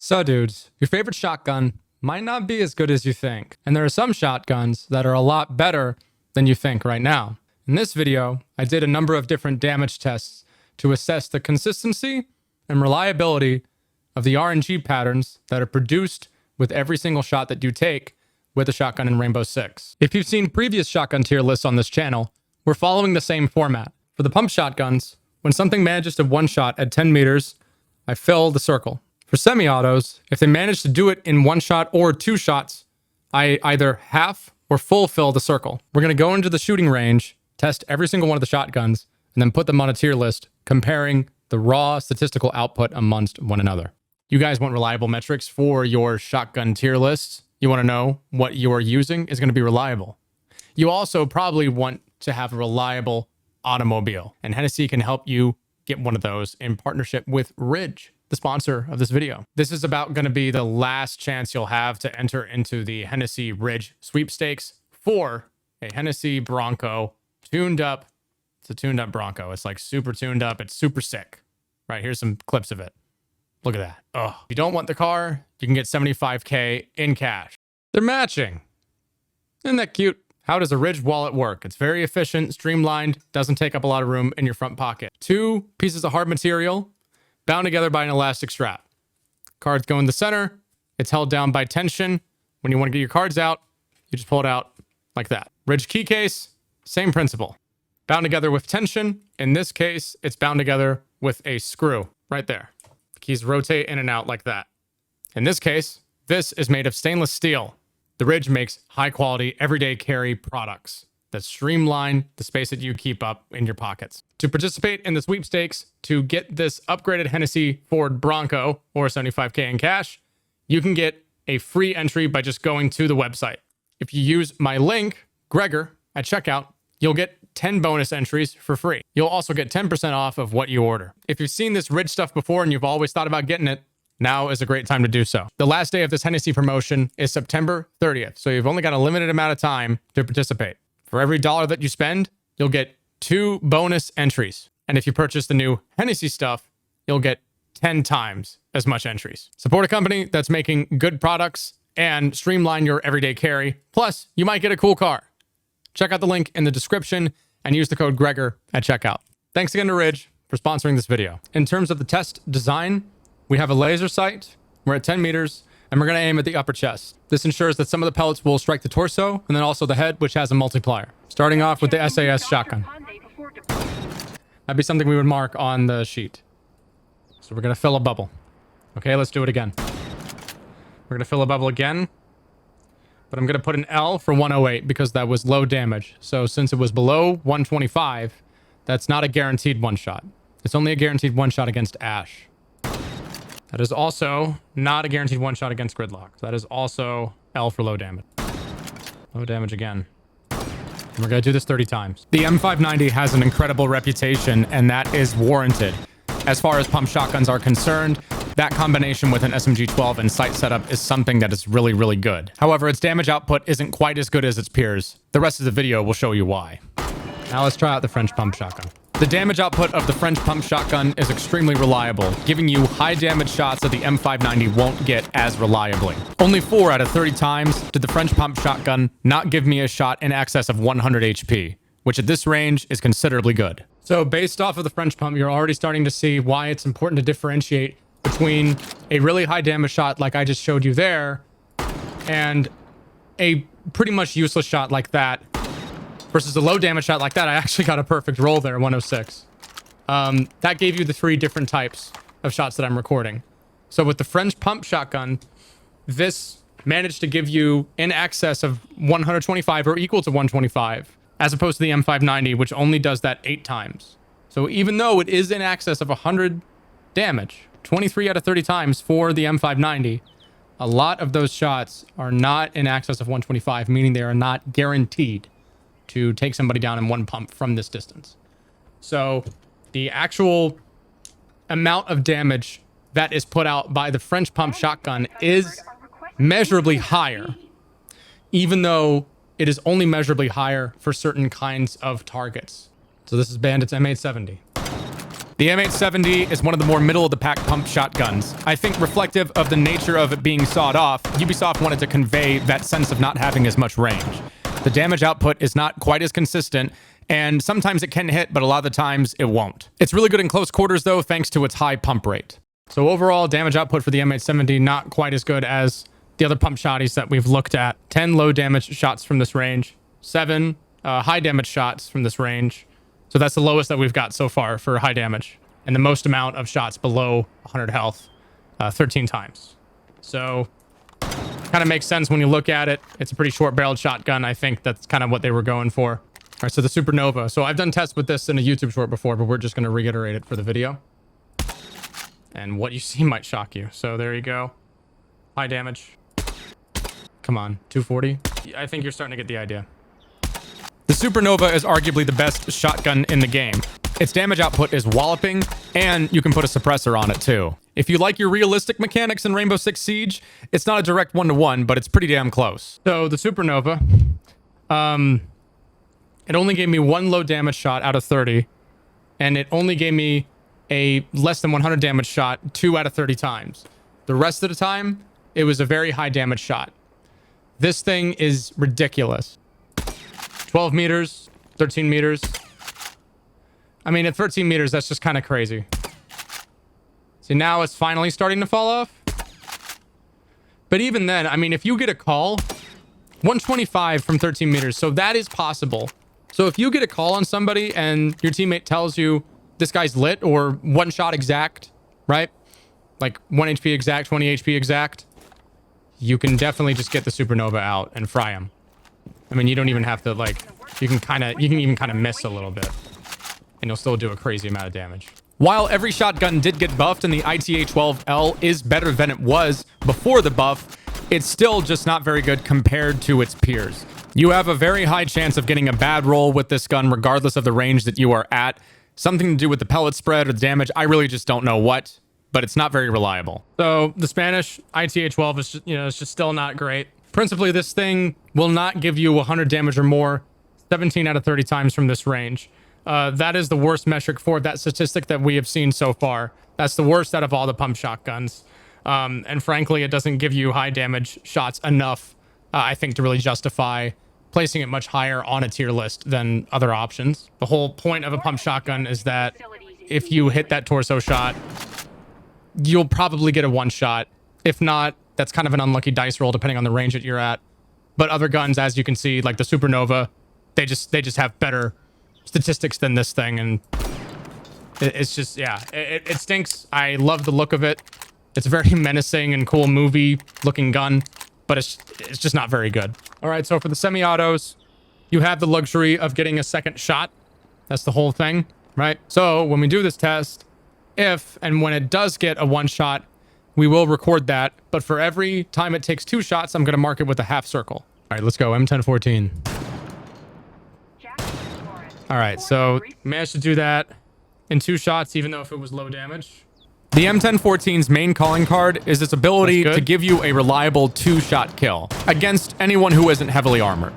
So dudes, your favorite shotgun might not be as good as you think. And there are some shotguns that are a lot better than you think right now. In this video, I did a number of different damage tests to assess the consistency and reliability of the RNG patterns that are produced with every single shot that you take with a shotgun in Rainbow Six. If you've seen previous shotgun tier lists on this channel, we're following the same format. For the pump shotguns, when something manages to one shot at 10 meters, I fill the circle. For semi-autos, if they manage to do it in one shot or two shots, I either half or full fill the circle. We're going to go into the shooting range, test every single one of the shotguns, and then put them on a tier list, comparing the raw statistical output amongst one another. You guys want reliable metrics for your shotgun tier lists. You want to know what you are using is going to be reliable. You also probably want to have a reliable automobile, and Hennessy can help you get one of those in partnership with Ridge, the sponsor of this video. This is about going to be the last chance you'll have to enter into the Hennessy Ridge sweepstakes for a Hennessy Bronco tuned up. It's a tuned up Bronco. It's like super tuned up. It's super sick. Right, here's some clips of it. Look at that. Oh, if you don't want the car, you can get $75K in cash. They're matching. Isn't that cute? How does a Ridge wallet work? It's very efficient, streamlined, doesn't take up a lot of room in your front pocket. 2 pieces of hard material bound together by an elastic strap. Cards go in the center. It's held down by tension. When you want to get your cards out, you just pull it out like that. Ridge key case, same principle. Bound together with tension. In this case, it's bound together with a screw right there. The keys rotate in and out like that. In this case, this is made of stainless steel. The Ridge makes high quality, everyday carry products that streamline the space that you keep up in your pockets. To participate in the sweepstakes, to get this upgraded Hennessy Ford Bronco or $75K in cash, you can get a free entry by just going to the website. If you use my link, Gregor, at checkout, you'll get 10 bonus entries for free. You'll also get 10% off of what you order. If you've seen this Ridge stuff before and you've always thought about getting it, now is a great time to do so. The last day of this Hennessy promotion is September 30th, so you've only got a limited amount of time to participate. For every $1 that you spend, you'll get 2 bonus entries. And if you purchase the new Hennessy stuff, you'll get 10 times as much entries. Support a company that's making good products and streamline your everyday carry. Plus, you might get a cool car. Check out the link in the description and use the code Gregor at checkout. Thanks again to Ridge for sponsoring this video. In terms of the test design, we have a laser sight. We're at 10 meters, and we're going to aim at the upper chest. This ensures that some of the pellets will strike the torso, and then also the head, which has a multiplier. Starting off with the SAS shotgun. That'd be something we would mark on the sheet. So we're going to fill a bubble. Okay, let's do it again. We're going to fill a bubble again. But I'm going to put an L for 108 because that was low damage. So since it was below 125, that's not a guaranteed one-shot. It's only a guaranteed one-shot against Ash. That is also not a guaranteed one-shot against Gridlock. That is also L for low damage. Low damage again. And we're going to do this 30 times. The M590 has an incredible reputation, and that is warranted. As far as pump shotguns are concerned, that combination with an SMG-12 and sight setup is something that is really, really good. However, its damage output isn't quite as good as its peers. The rest of the video will show you why. Now let's try out the French pump shotgun. The damage output of the French pump shotgun is extremely reliable, giving you high damage shots that the M590 won't get as reliably. Only 4 out of 30 times did the French pump shotgun not give me a shot in excess of 100 HP, which at this range is considerably good. So based off of the French pump, you're already starting to see why it's important to differentiate between a really high damage shot like I just showed you there and a pretty much useless shot like that versus a low damage shot like that. I actually got a perfect roll there, 106. That gave you the 3 different types of shots that I'm recording. So with the French pump shotgun, this managed to give you in excess of 125 or equal to 125, as opposed to the M590, which only does that 8 times. So even though it is in excess of 100 damage, 23 out of 30 times for the M590, a lot of those shots are not in excess of 125, meaning they are not guaranteed to take somebody down in one pump from this distance. So the actual amount of damage that is put out by the French pump shotgun is measurably higher, even though it is only measurably higher for certain kinds of targets. So this is Bandit's M870. The M870 is one of the more middle-of-the-pack pump shotguns. I think reflective of the nature of it being sawed off, Ubisoft wanted to convey that sense of not having as much range. The damage output is not quite as consistent, and sometimes it can hit, but a lot of the times it won't. It's really good in close quarters, though, thanks to its high pump rate. So overall, damage output for the M870 not quite as good as the other pump shotties that we've looked at. 10 low damage shots from this range, 7 high damage shots from this range. So that's the lowest that we've got so far for high damage, and the most amount of shots below 100 health, 13 times. So kind of makes sense when you look at it. It's a pretty short-barreled shotgun. I think that's kind of what they were going for. All right, so the Supernova. So I've done tests with this in a YouTube short before, but we're just going to reiterate it for the video. And what you see might shock you. So there you go. High damage. Come on, 240. I think you're starting to get the idea. The Supernova is arguably the best shotgun in the game. Its damage output is walloping, and you can put a suppressor on it too. If you like your realistic mechanics in Rainbow Six Siege, it's not a direct one-to-one, but it's pretty damn close. So the Supernova, it only gave me 1 low damage shot out of 30, and it only gave me a less than 100 damage shot 2 out of 30 times. The rest of the time, it was a very high damage shot. This thing is ridiculous. 12 meters, 13 meters. I mean, at 13 meters, that's just kind of crazy. See, now it's finally starting to fall off. But even then, I mean, if you get a call, 125 from 13 meters, so that is possible. So if you get a call on somebody and your teammate tells you this guy's lit or 1 shot exact, right? Like 1 HP exact, 20 HP exact, you can definitely just get the Supernova out and fry him. I mean, you don't even have to, like, you can even kind of miss a little bit, and you'll still do a crazy amount of damage. While every shotgun did get buffed and the ITA-12L is better than it was before the buff, it's still just not very good compared to its peers. You have a very high chance of getting a bad roll with this gun regardless of the range that you are at. Something to do with the pellet spread or the damage, I really just don't know what, but it's not very reliable. So the Spanish ITA-12 is just, it's just still not great. Principally, this thing will not give you 100 damage or more 17 out of 30 times from this range. That is the worst metric for that statistic that we have seen so far. That's the worst out of all the pump shotguns. And frankly, it doesn't give you high damage shots enough, I think, to really justify placing it much higher on a tier list than other options. The whole point of a pump shotgun is that if you hit that torso shot, you'll probably get a 1 shot. If not, that's kind of an unlucky dice roll depending on the range that you're at. But other guns, as you can see, like the Supernova, they just have better statistics than this thing, and it's just, yeah, it stinks. I love the look of it. It's a very menacing and cool movie looking gun, but it's just not very good. All right, so for the semi-autos, you have the luxury of getting a second shot. That's the whole thing, right? So when we do this test, if and when it does get a 1 shot, we will record that, but for every time it takes 2 shots, I'm going to mark it with a half circle. All right, let's go. M1014. All right, so managed to do that in 2 shots, even though if it was low damage. The M1014's main calling card is its ability to give you a reliable 2-shot kill against anyone who isn't heavily armored.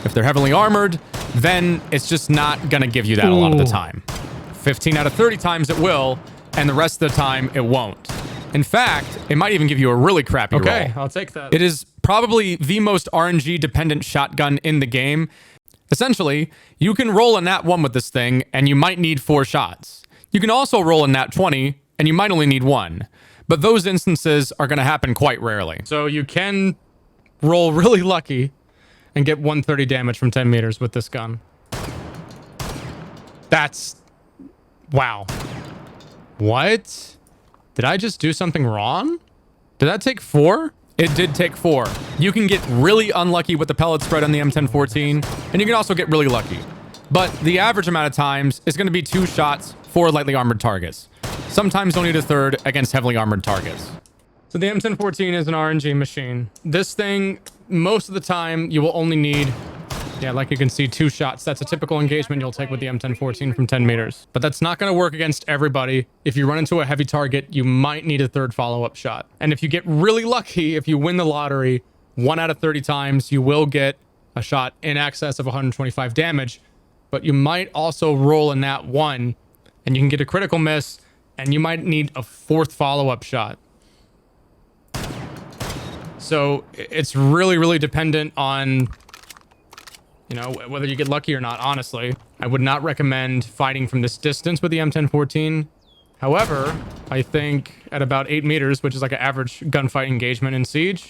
If they're heavily armored, then it's just not going to give you that a lot of the time. 15 out of 30 times it will, and the rest of the time it won't. In fact, it might even give you a really crappy roll. Okay, I'll take that. It is probably the most RNG-dependent shotgun in the game. Essentially, you can roll a nat 1 with this thing, and you might need 4 shots. You can also roll a nat 20, and you might only need 1. But those instances are going to happen quite rarely. So you can roll really lucky and get 130 damage from 10 meters with this gun. That's... wow. What? Did I just do something wrong? Did that take 4? It did take 4. You can get really unlucky with the pellet spread on the M1014, and you can also get really lucky. But the average amount of times is going to be 2 shots for lightly armored targets. Sometimes only a third against heavily armored targets. So the M1014 is an RNG machine. This thing, most of the time, you will only need, yeah, like you can see, 2 shots. That's a typical engagement you'll take with the M1014 from 10 meters. But that's not going to work against everybody. If you run into a heavy target, you might need a 3rd follow-up shot. And if you get really lucky, if you win the lottery, 1 out of 30 times, you will get a shot in excess of 125 damage. But you might also roll a nat 1 and you can get a critical miss, and you might need a 4th follow-up shot. So it's really, really dependent on, you know, whether you get lucky or not, honestly. I would not recommend fighting from this distance with the M1014. However, I think at about 8 meters, which is like an average gunfight engagement in Siege,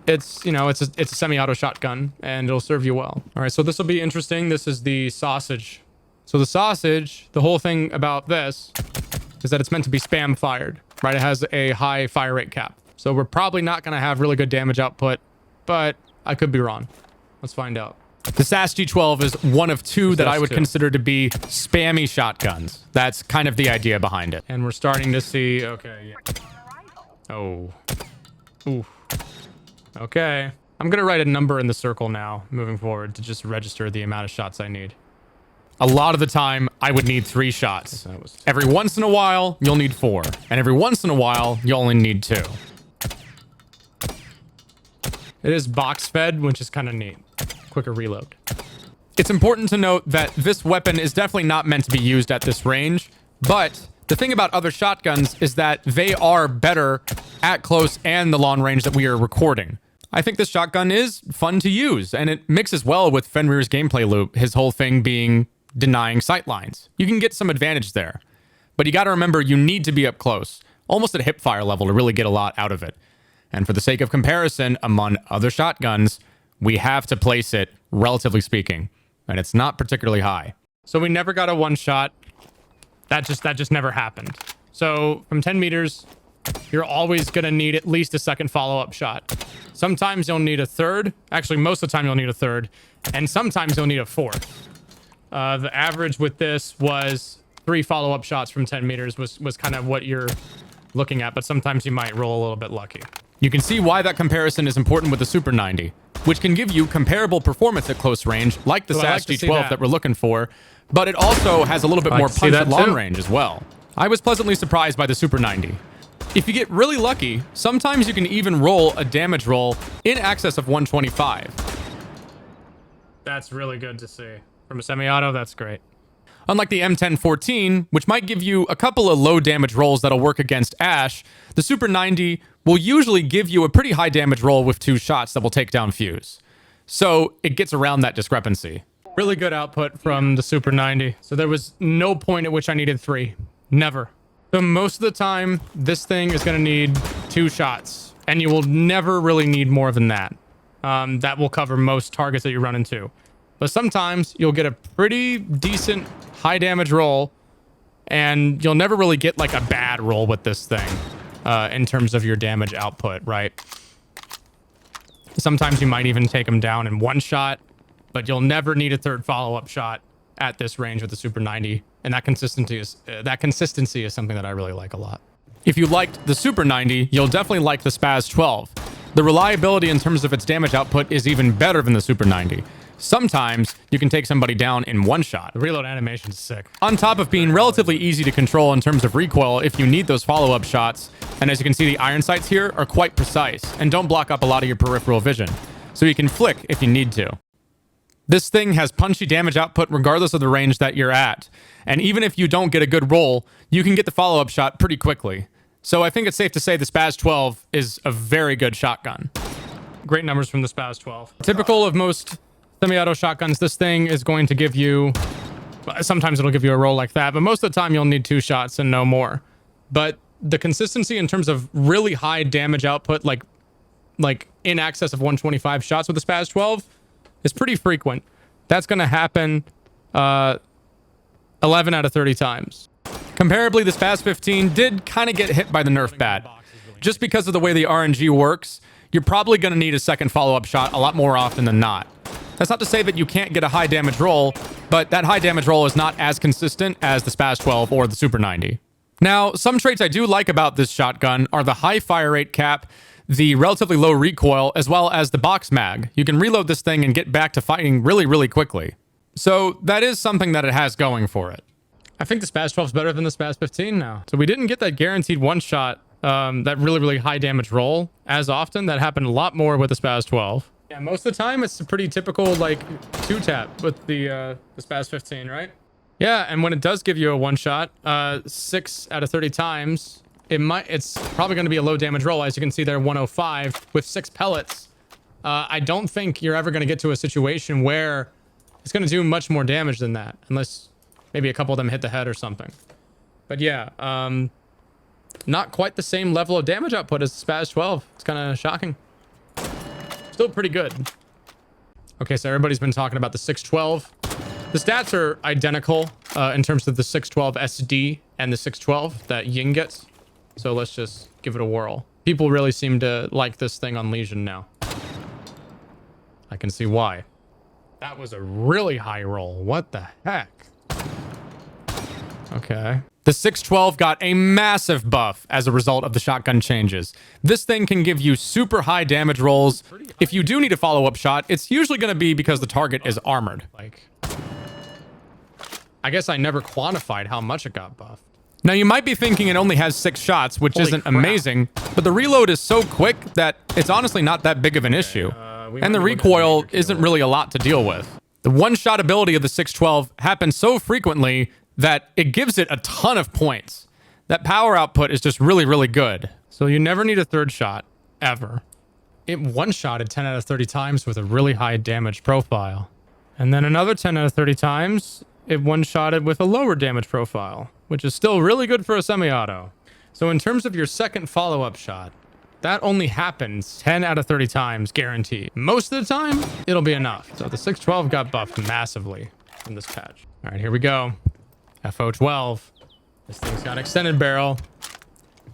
it's, you know, it's a semi-auto shotgun, and it'll serve you well. All right, so this will be interesting. This is the sausage. So the sausage, the whole thing about this is that it's meant to be spam fired, right? It has a high fire rate cap. So we're probably not going to have really good damage output, but I could be wrong. Let's find out. The SAS G12 is one of 2 that I would consider to be spammy shotguns. That's kind of the idea behind it. And we're starting to see, okay, yeah. Oh. Ooh. Okay. I'm going to write a number in the circle now, moving forward, to just register the amount of shots I need. A lot of the time, I would need 3 shots. Every once in a while, you'll need 4. And every once in a while, you'll only need 2. It is box fed, which is kind of neat. Quicker reload. It's important to note that this weapon is definitely not meant to be used at this range, but the thing about other shotguns is that they are better at close and the long range that we are recording. I think this shotgun is fun to use, and it mixes well with Fenrir's gameplay loop, his whole thing being denying sightlines. You can get some advantage there, but you got to remember you need to be up close, almost at hip fire level, to really get a lot out of it. And for the sake of comparison among other shotguns, we have to place it, relatively speaking, and it's not particularly high. So we never got a 1 shot. That just never happened. So from 10 meters, you're always going to need at least a 2nd follow-up shot. Sometimes you'll need a 3rd. Actually, most of the time you'll need a 3rd, and sometimes you'll need a 4th. The average with this was 3 follow-up shots from 10 meters was kind of what you're looking at, but sometimes you might roll a little bit lucky. You can see why that comparison is important with the Super 90, which can give you comparable performance at close range, like the SAS G12 that we're looking for, but it also has a little bit more punch at long range as well. I was pleasantly surprised by the Super 90. If you get really lucky, sometimes you can even roll a damage roll in excess of 125. That's really good to see. From a semi-auto, that's great. Unlike the M1014, which might give you a couple of low damage rolls that'll work against Ash, the Super 90 will usually give you a pretty high damage roll with 2 shots that will take down Fuse. So it gets around that discrepancy. Really good output from the Super 90. So there was no point at which I needed 3. Never. So most of the time, this thing is going to need 2 shots, and you will never really need more than that. That will cover most targets that you run into. But sometimes you'll get a pretty decent high damage roll, and you'll never really get like a bad roll with this thing in terms of your damage output, right? Sometimes you might even take them down in 1 shot, but you'll never need a 3rd follow-up shot at this range with the Super 90, and that consistency is something that I really like a lot. If you liked the Super 90, you'll definitely like the Spaz 12. The reliability in terms of its damage output is even better than the Super 90. Sometimes you can take somebody down in 1 shot. The reload animation is sick. On top of being relatively easy to control in terms of recoil if you need those follow-up shots, and as you can see, the iron sights here are quite precise and don't block up a lot of your peripheral vision, so you can flick if you need to. This thing has punchy damage output regardless of the range that you're at, and even if you don't get a good roll, you can get the follow-up shot pretty quickly. So I think it's safe to say the Spaz 12 is a very good shotgun. Great numbers from the Spaz 12. Typical of most semi-auto shotguns, this thing is going to give you, sometimes it'll give you a roll like that, but most of the time you'll need 2 shots and no more. But the consistency in terms of really high damage output, like in excess of 125 shots with the Spaz 12, is pretty frequent. That's going to happen 11 out of 30 times. Comparably, the Spaz 15 did kind of get hit by the nerf bat. Just because of the way the RNG works, you're probably going to need a 2nd follow-up shot a lot more often than not. That's not to say that you can't get a high damage roll, but that high damage roll is not as consistent as the Spaz 12 or the Super 90. Now, some traits I do like about this shotgun are the high fire rate cap, the relatively low recoil, as well as the box mag. You can reload this thing and get back to fighting really, really quickly. So that is something that it has going for it. I think the Spaz 12 is better than the Spaz 15 now. So we didn't get that guaranteed 1 shot, that really, really high damage roll as often. That happened a lot more with the Spaz 12. Yeah, most of the time it's a pretty typical like 2-tap with the Spaz 15, right? Yeah, and when it does give you a one shot, 6 out of 30 times, it's probably going to be a low damage roll. As you can see there, 105 with 6 pellets. I don't think you're ever going to get to a situation where it's going to do much more damage than that, unless maybe a couple of them hit the head or something. But yeah, not quite the same level of damage output as the Spaz 12. It's kind of shocking. Still pretty good. Okay, so everybody's been talking about the 612. The stats are identical in terms of the 612 SD and the 612 that Ying gets. So let's just give it a whirl. People really seem to like this thing on Legion now. I can see why. That was a really high roll. What the heck? Okay. The 612 got a massive buff as a result of the shotgun changes. This thing can give you super high damage rolls. If you do need a follow-up shot, it's usually going to be because the target is armored. Like, I guess I never quantified how much it got buffed. Now, you might be thinking it only has 6 shots, which isn't amazing, but the reload is so quick that it's honestly not that big of an issue. And the recoil isn't really a lot to deal with. The one-shot ability of the 612 happens so frequently that it gives it a ton of points. That power output is just really, really good. So you never need a third shot, ever. It one-shotted 10 out of 30 times with a really high damage profile. And then another 10 out of 30 times, it one-shotted with a lower damage profile, which is still really good for a semi-auto. So in terms of your second follow-up shot, that only happens 10 out of 30 times, guaranteed. Most of the time, it'll be enough. So the 612 got buffed massively in this patch. All right, here we go. FO12. This thing's got extended barrel.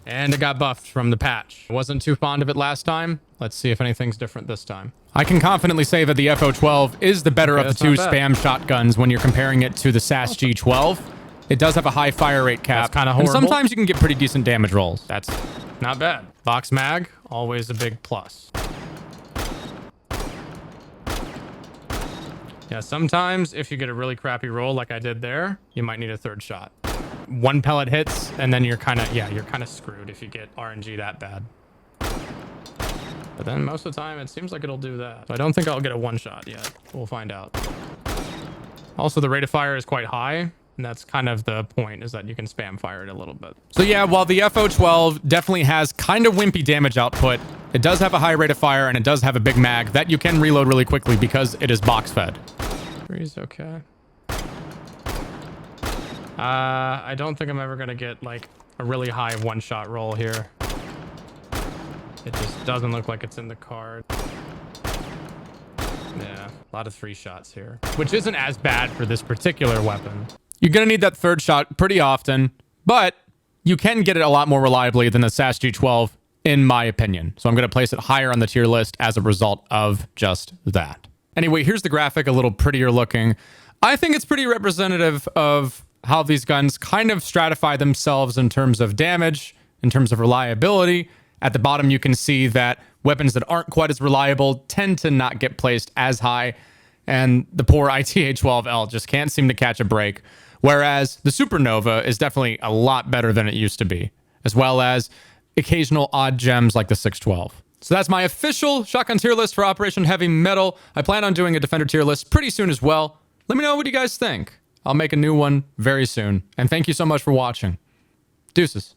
And it got buffed from the patch. Wasn't too fond of it last time. Let's see if anything's different this time. I can confidently say that the FO12 is the better of the two spam shotguns when you're comparing it to the SAS G12. It does have a high fire rate cap. That's kind of horrible. And sometimes you can get pretty decent damage rolls. That's not bad. Box mag, always a big plus. Yeah, sometimes if you get a really crappy roll like I did there, you might need a third shot. One pellet hits, and then you're kind of screwed if you get RNG that bad. But then most of the time, it seems like it'll do that. So I don't think I'll get a one shot yet. We'll find out. Also, the rate of fire is quite high. And that's kind of the point, is that you can spam fire it a little bit. So yeah, while the FO12 definitely has kind of wimpy damage output, it does have a high rate of fire and it does have a big mag that you can reload really quickly because it is box fed. Three's okay. I don't think I'm ever going to get like a really high one-shot roll here. It just doesn't look like it's in the card. Yeah, a lot of 3 shots here, which isn't as bad for this particular weapon. You're going to need that third shot pretty often, but you can get it a lot more reliably than the SAS G12, in my opinion. So I'm going to place it higher on the tier list as a result of just that. Anyway, here's the graphic, a little prettier looking. I think it's pretty representative of how these guns kind of stratify themselves in terms of damage, in terms of reliability. At the bottom, you can see that weapons that aren't quite as reliable tend to not get placed as high, and the poor ITA-12L just can't seem to catch a break. Whereas the Supernova is definitely a lot better than it used to be, as well as occasional odd gems like the 612. So that's my official shotgun tier list for Operation Heavy Metal. I plan on doing a Defender tier list pretty soon as well. Let me know what you guys think. I'll make a new one very soon. And thank you so much for watching. Deuces.